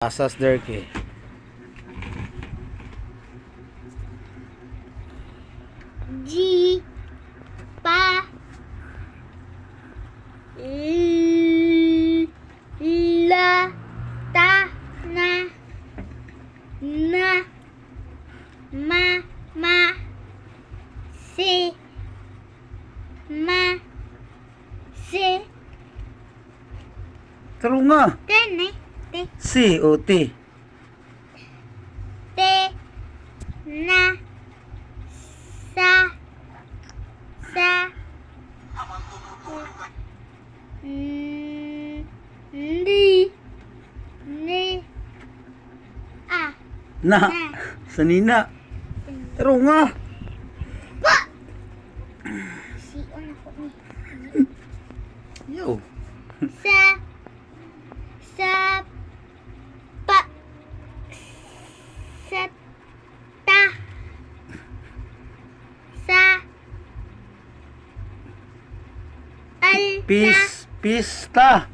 Asas Derke. G pa la ta na ma si Taro nga. tene te Si o ti. na sa ni Na. Sa nina. Taro nga. si on ako ni Yo. sa pa sa ta sa al Pista.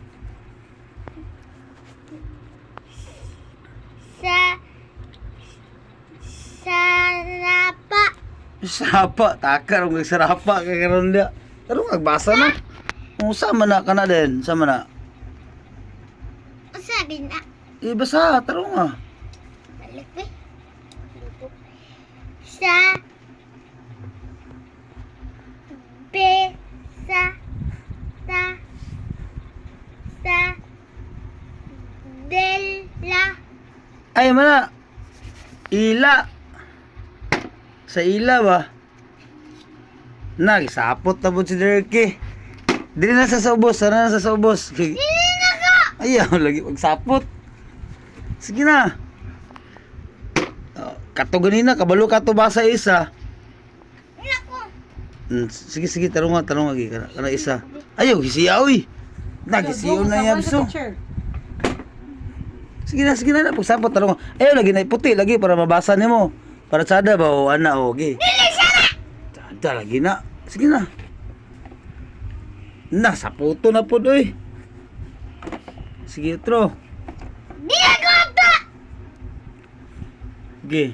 sa sarapa Sapa. Takar ang sarapa kay karon dia. Taro nga basa na. Sama na kana din. Sama na. sabi na Basa. Taro nga. balik ba sa be sa dela Ay mana. Ila. Sa ila ba? Nagisapot na po si Derke. Dili na sa saubos. Sana na sa saubos. Ayaw lagi magsapot. Sige na. Kato ganina. Kabalo kato basa isa. nako Sige. Tarong nga. Kana isa. Ayaw. Hisiyaw eh. Nagisiyaw na yabso. Sige na. Pagsapot. Tarong nga. Ayaw lagi na puti. Lagi para mabasa ni mo. Para sada ba o ana o. Okay. Sada lagi na. Sige na. Sa puto na po doy. Sige, tro. di ako Okay.